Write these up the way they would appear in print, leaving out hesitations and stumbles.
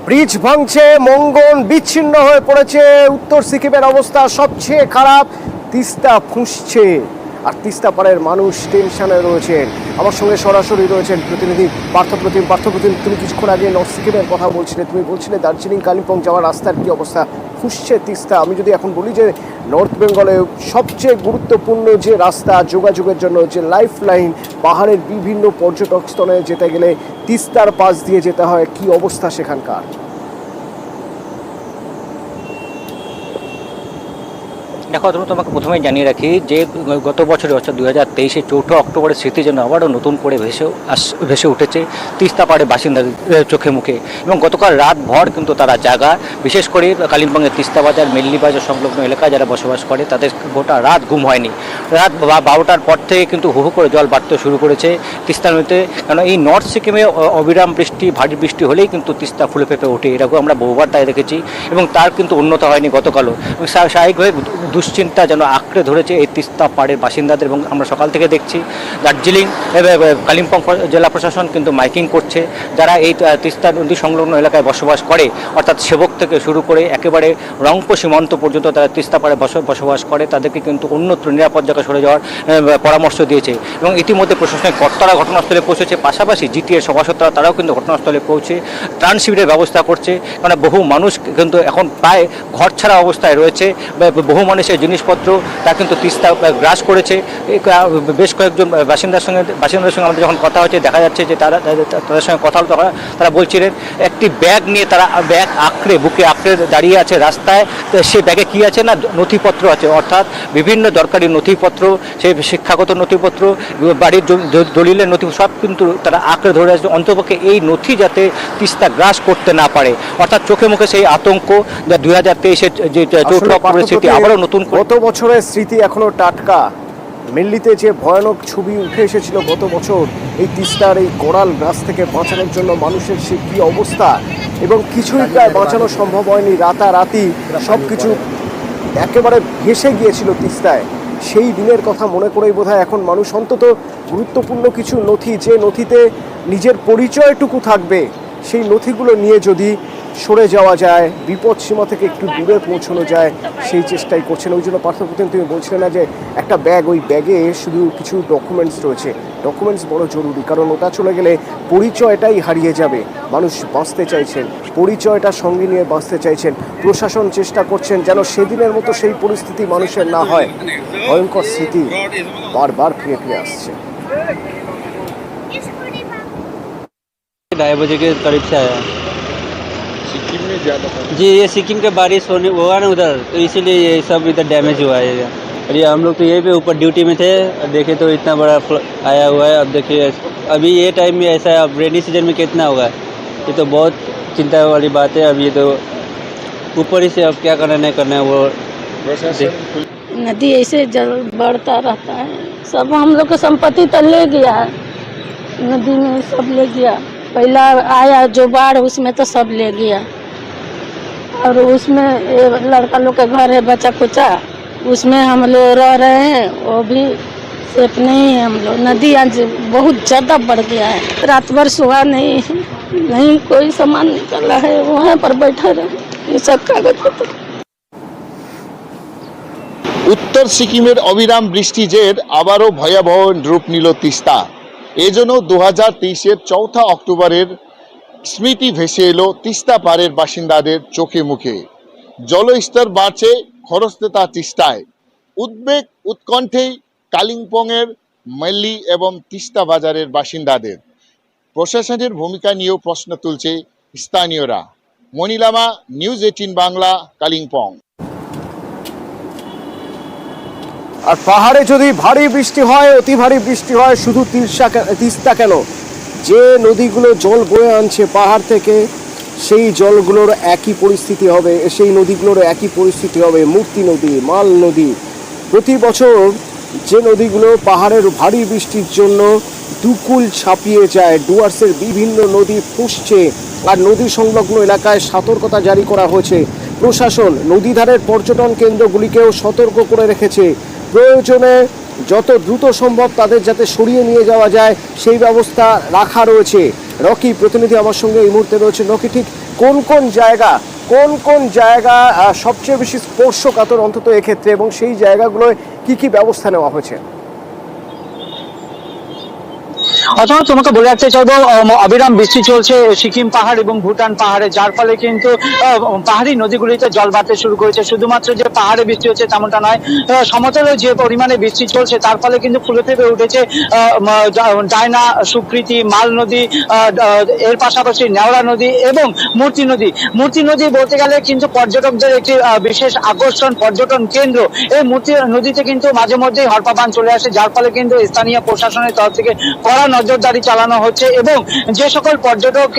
Bridge ভাঙছে, মঙ্গন বিচ্ছিন্ন হয়ে পড়েছে। উত্তর সিকিমের অবস্থা সবচেয়ে খারাপ। তিস্তা ফুঁসছে আর তিস্তা পাড়ের মানুষ টেনশনে রয়েছেন। আমার সঙ্গে সরাসরি রয়েছেন প্রতিনিধি পার্থপ্রতিম। তুমি কিছুক্ষণ আগে নর্থ সিকিমের কথা বলছিলে, তুমি বলছিলে দার্জিলিং কালিম্পং যাওয়ার রাস্তার কি অবস্থা। ফুঁসছে তিস্তা। আমি যদি এখন বলি যে নর্থ বেঙ্গলে সবচেয়ে গুরুত্বপূর্ণ যে রাস্তা যোগাযোগের জন্য, যে লাইফ লাইন, পাহাড়ের বিভিন্ন পর্যটক স্থলে যেতে গেলে তিস্তার পাশ দিয়ে যেতে হয়, কি অবস্থা সেখানকার? দেখো, তোমাকে প্রথমেই জানিয়ে রাখি যে গত বছরে অর্থাৎ 2023-এর 4 অক্টোবরের স্মৃতি যেন আবারও নতুন করে ভেসে উঠেছে তিস্তা পাড়ের বাসিন্দাদের চোখে মুখে। এবং গতকাল রাতভর কিন্তু তারা জাগা, বিশেষ করে কালিম্পংয়ের তিস্তা বাজার, মেল্লি বাজার সংলগ্ন এলাকায় যারা বসবাস করে তাদের গোটা রাত ঘুম হয়নি। রাত 12টার পর থেকে কিন্তু হু হু করে জল বাড়তে শুরু করেছে তিস্তা নদীতে। কারণ এই নর্থ সিকিমে অবিরাম বৃষ্টি, ভারী বৃষ্টি হলেই কিন্তু তিস্তা ফুলে ফেঁপে ওঠে। এরকম আমরা বহুবার তাই দেখেছি এবং তার কিন্তু উন্নত হয়নি গতকালও। স্বাভাবিকভাবে দুশ্চিন্তা যেন আঁকড়ে ধরেছে এই তিস্তা পাড়ের বাসিন্দাদের। এবং আমরা সকাল থেকে দেখছি দার্জিলিং কালিম্পং জেলা প্রশাসন কিন্তু মাইকিং করছে। যারা এই তিস্তা নদী সংলগ্ন এলাকায় বসবাস করে, অর্থাৎ সেবক থেকে শুরু করে একেবারে রংপুর সীমান্ত পর্যন্ত তারা তিস্তা পাড়ে বসবাস করে, তাদেরকে কিন্তু অন্যত্র নিরাপদ জায়গায় সরে যাওয়ার পরামর্শ দিয়েছে। এবং ইতিমধ্যে প্রশাসনিক কর্তারা ঘটনাস্থলে পৌঁছেছে, পাশাপাশি জিটিএর সভাসদরা তারাও কিন্তু ঘটনাস্থলে পৌঁছে ত্রাণ শিবিরের ব্যবস্থা করছে। কারণ বহু মানুষ কিন্তু এখন প্রায় ঘর ছাড়া অবস্থায় রয়েছে। বহু মানুষের জিনিসপত্র তা কিন্তু তিস্তা গ্রাস করেছে। বেশ কয়েকজন বাসিন্দাদের সঙ্গে আমাদের যখন কথা হচ্ছে, দেখা যাচ্ছে যে তাদের সঙ্গে কথা হলো, তারা বলছিলেন একটি ব্যাগ নিয়ে তারা ব্যাগ বুকে আঁকড়ে দাঁড়িয়ে আছে রাস্তায়। সে ব্যাগে কী আছে না, নথিপত্র আছে, অর্থাৎ বিভিন্ন দরকারি নথিপত্র, সেই শিক্ষাগত নথিপত্র, বাড়ির দলিলের নথি, সব কিন্তু তারা আঁকড়ে ধরে আছে, অন্তপক্ষে এই নথি যাতে তিস্তা গ্রাস করতে না পারে। অর্থাৎ চোখে মুখে সেই আতঙ্ক, 2023-এর যে 4 অক্টোবরের স্মৃতি আবারও নতুন গত বছরের স্মৃতি এখনো টাটকা। মেল্লিতে যে ভয়ানক ছবি উঠে এসেছিল গত বছর, এই তিস্তার এই কোরাল গাছ থেকে বাঁচানোর জন্য মানুষের সে কী অবস্থা, এবং কিছুই প্রায় বাঁচানো সম্ভব হয়নি। রাতারাতি সব কিছু একেবারে ভেসে গিয়েছিল তিস্তায়। সেই দিনের কথা মনে করেই বোধহয় এখন মানুষ অন্তত গুরুত্বপূর্ণ কিছু নথি, যে নথিতে নিজের পরিচয়টুকু থাকবে, সেই নথিগুলো নিয়ে যদি সরে যাওয়া যায়, বিপদ সীমা থেকে একটু দূরে পৌঁছানো যায়, সেই চেষ্টাই করছেন। ওই জন্য পার্থপ্রতিম তুমি বলছিলে না যে একটা ব্যাগ, ওই ব্যাগে শুধু কিছু ডকুমেন্টস রয়েছে। ডকুমেন্টস বড় জরুরি, কারণ ওটা চলে গেলে পরিচয়টাই হারিয়ে যাবে। মানুষ বাঁচতে চাইছেন, পরিচয়টা সঙ্গে নিয়ে বাঁচতে চাইছেন। প্রশাসন চেষ্টা করছেন যেন সেদিনের মতো সেই পরিস্থিতি মানুষের না হয়। ভয়ঙ্কর স্মৃতি বারবার ফিরে ফিরে আসছে। 2:30 बजे के करीब से आया। सिक्किम में ज़्यादा जी, ये सिक्किम के बारिश होने हुआ ना उधर, तो इसीलिए ये सब इधर डैमेज हुआ है। और ये हम लोग तो यहीं पे ऊपर ड्यूटी में थे, देखे तो इतना बड़ा आया हुआ है। अब देखिए अभी ये टाइम में ऐसा है, अब रेनी सीजन में कितना होगा, ये तो बहुत चिंता वाली बात है। अब ये तो ऊपर ही से अब क्या करना नहीं करना है वो। नदी ऐसे जल बढ़ता रहता है, सब हम लोग का संपत्ति तो ले गया है, नदी में सब ले गया। पहला आया जो बाढ़, उसमें तो सब ले गया। और उसमें लड़का लोग के घर है, बच्चा कुचा, उसमें हम लोग रह रहे हैं, वो भी सेफ नहीं है। हम लोग नदी आज बहुत ज़्यादा बढ़ गया है। रात भर सुहा नहीं कोई सामान निकला है, वहाँ पर बैठा रहे। ये सब कागज पत्र। উত্তর সিকিমের অবিরাম বৃষ্টি জের আবারও ভয়াবহ রূপ নিল তিস্তা। এজন্য 2023-এর 4 অক্টোবরের স্মৃতি ভেসে এলো তিস্তা পাড়ের বাসিন্দাদের চোখে মুখে। জলস্তর বাড়ছে খরস্রোতা তিস্তায়। উদ্বেগ উৎকণ্ঠেই কালিম্পংয়ের মেল্লি এবং তিস্তা বাজারের বাসিন্দাদের। প্রশাসনের ভূমিকা নিয়েও প্রশ্ন তুলছে স্থানীয়রা। মনিলামা, নিউজ 18 বাংলা, কালিম্পং। আর পাহাড়ে যদি ভারী বৃষ্টি হয়, অতি ভারী বৃষ্টি হয়, শুধু তিস্তা কেন, যে নদীগুলো জল বয়ে আনছে পাহাড় থেকে, সেই জলগুলোর একই পরিস্থিতি হবে, সেই নদীগুলোর একই পরিস্থিতি হবে। মূর্তি নদী, মাল নদী, প্রতি বছর যে নদীগুলো পাহাড়ের ভারী বৃষ্টির জন্য দুকুল ছাপিয়ে যায়, ডুয়ার্সের বিভিন্ন নদী ফুঁসছে। আর নদী সংলগ্ন এলাকায় সতর্কতা জারি করা হয়েছে। প্রশাসন নদীধারের পর্যটন কেন্দ্রগুলিকেও সতর্ক করে রেখেছে। প্রয়োজনে যত দ্রুত সম্ভব তাদের যাতে সরিয়ে নিয়ে যাওয়া যায় সেই ব্যবস্থা রাখা রয়েছে। রকি প্রতিনিধি আমার সঙ্গে এই মুহূর্তে রয়েছে। রকি, ঠিক কোন কোন জায়গা সবচেয়ে বেশি স্পর্শকাতর অন্তত এক্ষেত্রে, এবং সেই জায়গাগুলোয় কি ব্যবস্থা নেওয়া হয়েছে? অথবা তোমাকে বলে রাখতে চাইবো, অবিরাম বৃষ্টি চলছে সিকিম পাহাড় এবং ভুটান পাহাড়ে, যার ফলে কিন্তু পাহাড়ি নদীগুলিতে জল বাড়তে শুরু করেছে। শুধুমাত্র যে পাহাড়ে বৃষ্টি হচ্ছে তেমনটা নয়, সমতলে যে পরিমাণে বৃষ্টি চলছে তার ফলে কিন্তু ফুলে ফেপে উঠেছে ডায়না, সুকৃতি, মাল নদী, এর পাশাপাশি নেওড়া নদী এবং মূর্তি নদী বলতে গেলে কিন্তু পর্যটকদের একটি বিশেষ আকর্ষণ, পর্যটন কেন্দ্র। এই মূর্তি নদীতে কিন্তু মাঝে মধ্যেই হরপাবান চলে আসে, যার ফলে কিন্তু স্থানীয় প্রশাসনের তরফ থেকে কড়া নজরদারি চালানো হচ্ছে এবং যে সকল পর্যটক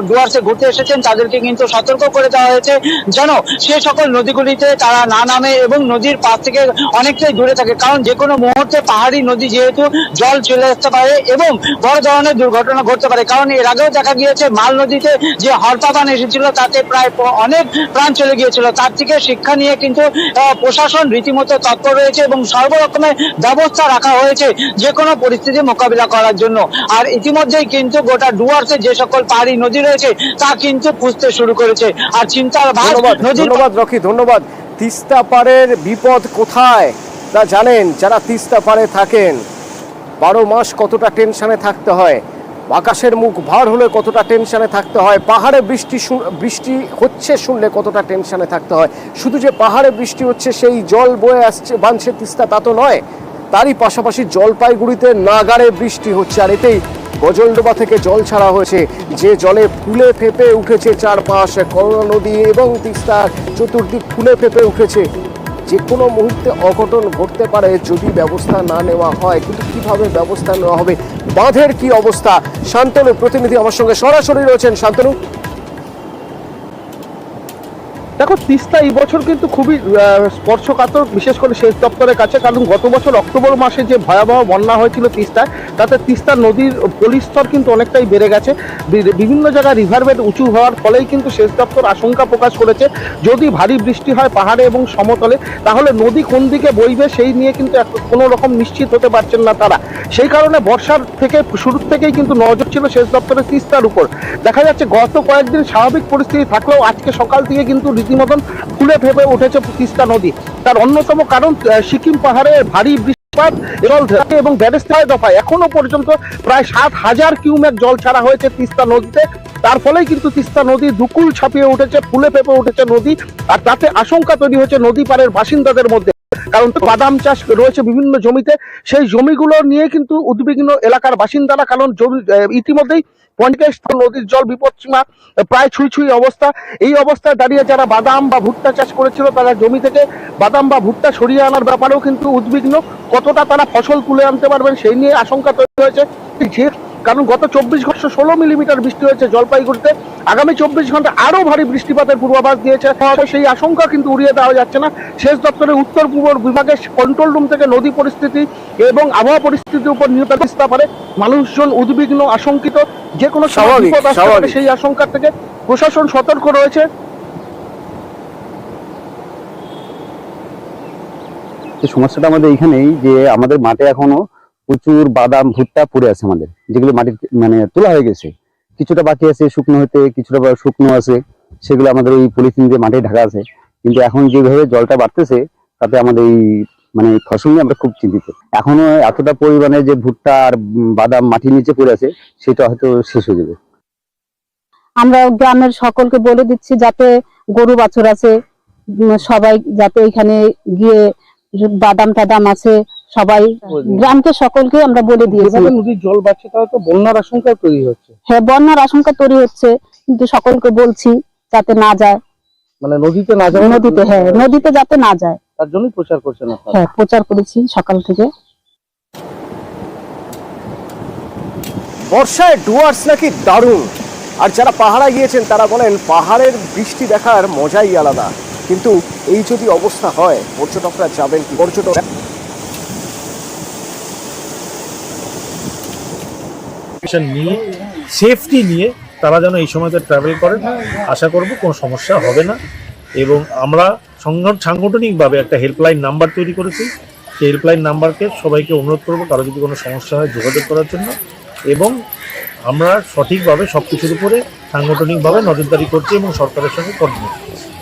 ডুয়ার্সে ঘুরতে এসেছেন তাদেরকে কিন্তু সতর্ক করে দেওয়া হয়েছে যেন সে সকল নদীগুলিতে তারা না নামে এবং নদীর পাশ থেকে অনেকটাই দূরে থাকে, কারণ যে কোনো মুহূর্তে পাহাড়ি নদী যেহেতু জল চলে আসতে পারে এবং বড় ধরনের দুর্ঘটনা ঘটতে পারে। কারণ এর আগেও দেখা গিয়েছে মাল নদীতে যে হরপাবান এসেছিল তাতে প্রায় অনেক প্রাণ চলে গিয়েছিল। তার থেকে শিক্ষা নিয়ে কিন্তু প্রশাসন রীতিমতো তৎপর রয়েছে এবং সর্বরকমের ব্যবস্থা রাখা হয়েছে যে কোনো পরিস্থিতি মোকাবিলা করার জন্য। আর ইতিমধ্যেই কিন্তু গোটা ডুয়ার্সে যে সকল পাহাড়ি নদী রয়েছে তা কিন্তু খুঁজতে শুরু করেছে। আর চিন্তার ভাগ ধন্যবাদ রকি, ধন্যবাদ। তিস্তা পাড়ের বিপদ কোথায় তা জানেন যারা তিস্তা পাড়ে থাকেন। 12 মাস কতটা টেনশনে থাকতে হয়, আকাশের মুখ ভার হলে কতটা টেনশনে থাকতে হয়, পাহাড়ে বৃষ্টি হচ্ছে শুনলে কতটা টেনশনে থাকতে হয়। শুধু যে পাহাড়ে বৃষ্টি হচ্ছে সেই জল বয়ে আসছে বাঁধছে তিস্তা তা তো নয়, তারই পাশাপাশি জলপাইগুড়িতে নাগাড়ে বৃষ্টি হচ্ছে। আর এতেই গজলডোবা থেকে জল ছাড়া হয়েছে, যে জলে ফুলে ফেপে উঠেছে চারপাশ, করোনা নদী এবং তিস্তার চতুর্দিক ফুলে ফেপে উঠেছে। যে কোনো মুহূর্তে অঘটন ঘটতে পারে যদি ব্যবস্থা না নেওয়া হয়। কিন্তু কিভাবে ব্যবস্থা নেওয়া হবে, বাঁধের কি অবস্থা? শান্তনু প্রতিনিধি আমার সঙ্গে সরাসরি রয়েছেন। শান্তনু, দেখো, তিস্তা এই বছর কিন্তু খুবই স্পর্শকাতর, বিশেষ করে সেচ দপ্তরের কাছে। কারণ গত বছর অক্টোবর মাসে যে ভয়াবহ বন্যা হয়েছিল তিস্তায়, তাতে তিস্তা নদীর পরিস্তর কিন্তু অনেকটাই বেড়ে গেছে। বিভিন্ন জায়গায় রিভারবেড উঁচু হওয়ার ফলেই কিন্তু সেচ দপ্তর আশঙ্কা প্রকাশ করেছে যদি ভারী বৃষ্টি হয় পাহাড়ে এবং সমতলে, তাহলে নদী কোন দিকে বইবে সেই নিয়ে কিন্তু কোনো রকম নিশ্চিত হতে পারছেন না তারা। সেই কারণে বর্ষার থেকে শুরুর থেকেই কিন্তু নজর ছিল সেচ দপ্তরের তিস্তার উপর। দেখা যাচ্ছে গত কয়েকদিন স্বাভাবিক পরিস্থিতি থাকলেও আজকে সকাল থেকে কিন্তু রীতিমতন ফুলে ফেপে উঠেছে তিস্তা নদী। তার অন্যতম কারণ সিকিম পাহাড়ে ভারী বৃষ্টিপাত এবং ব্যারেস্তায় দফায় এখনো পর্যন্ত প্রায় 7,000 কিউমেক জল ছাড়া হয়েছে তিস্তা নদীতে। তার ফলেই কিন্তু তিস্তা নদী দুকুল ছাপিয়ে উঠেছে, ফুলে ফেপে উঠেছে নদী। আর তাতে আশঙ্কা তৈরি হয়েছে নদী পাড়ের বাসিন্দাদের মধ্যে, কারণ বাদাম চাষ রয়েছে বিভিন্ন জমিতে। সেই জমিগুলো নিয়ে কিন্তু উদ্বিগ্ন এলাকার বাসিন্দারা, কারণ জমি ইতিমধ্যেই 50 নদীর জল বিপদসীমা প্রায় ছুঁই অবস্থা। এই অবস্থায় দাঁড়িয়ে যারা বাদাম বা ভুট্টা চাষ করেছিল তারা জমি থেকে বাদাম বা ভুট্টা সরিয়ে আনার ব্যাপারেও কিন্তু উদ্বিগ্ন। কতটা তারা ফসল তুলে আনতে পারবেন সেই নিয়ে আশঙ্কা তৈরি হয়েছে। কারণ গত 24 ঘন্টা 16 মিলিমিটার বৃষ্টি হয়েছে জলপাইগুড়িতে। আগামী 24 ঘন্টা আরো ভারী বৃষ্টিপাতের পূর্বাভাস দিয়েছে। সেই আশঙ্কা কিন্তু উড়িয়ে দেওয়া যাচ্ছে না। সেচ দপ্তরের উত্তর পূর্ব বিভাগের কন্ট্রোল রুম থেকে নদী পরিস্থিতি এবং আবহাওয়া পরিস্থিতির উপর নিয়ন্ত্রণ দিতে পারে। মানুষজন উদ্বিগ্ন, আশঙ্কিত, যে কোনো বিপদ আসতে পারে সেই আশঙ্কা থেকে প্রশাসন সতর্ক রয়েছে। সমস্যাটা আমাদের এইখানেই যে আমাদের মাঠে এখনো প্রচুর বাদাম ভুট্টা পড়ে আছে আমাদের, যেগুলো মাটি মানে তোলা হয়ে গেছে। কিছুটা বাকি আছে শুকনো হতে, কিছুটা শুকনো আছে, সেগুলো আমাদের এই পলিথিন দিয়ে মাঠে ঢাকা আছে। কিন্তু এখন যেভাবে জলটা বাড়তেছে তাতে আমাদের এই মানে ফসল নিয়ে আমরা খুব চিন্তিত। এখনো এতটা পরিমাণে যে ভুট্টা আর বাদাম মাটির নিচে পড়ে আছে সেটা হয়তো শেষ হয়ে যাবে। আমরা গ্রামের সকলকে বলে দিচ্ছি যাতে গরু বাছুর আছে সবাই যাতে এখানে গিয়ে বাদাম টাদাম আছে সবাই গ্রামকে সকলকে আমরা বলে দিয়েছি। নদীর জল বাড়ছে তাহলে তো বন্যার আশঙ্কা তৈরি হচ্ছে। হ্যাঁ, বন্যার আশঙ্কা তৈরি হচ্ছে, কিন্তু সকলকে বলছি যাতে না যায়, মানে নদীতে না যায়। নদীতে, হ্যাঁ নদীতে যাতে না যায়, তার জন্যই প্রচার করছেন আপনারা? হ্যাঁ, প্রচার করেছি সকাল থেকে। বর্ষায় ডুয়ার্স নাকি দারুণ, আর যারা পাহাড়ে গিয়েছেন তারা বলেন পাহাড়ের বৃষ্টি দেখার মজাই আলাদা। কিন্তু এই যদি অবস্থা হয় পর্যটকরা যাবেন কি? নিয়ে সেফটি নিয়ে তারা যেন এই সময়তে ট্রাভেল করেন, আশা করব কোনো সমস্যা হবে না। এবং আমরা সাংগঠনিকভাবে একটা হেল্পলাইন নাম্বার তৈরি করেছি, সেই হেল্পলাইন নাম্বারকে সবাইকে অনুরোধ করবো কারো যদি কোনো সমস্যা হয় যোগাযোগ করার জন্য। এবং আমরা সঠিকভাবে সব কিছুর উপরে সাংগঠনিকভাবে নজরদারি করছি এবং সরকারের সঙ্গে কোঅর্ডিনেট করছি।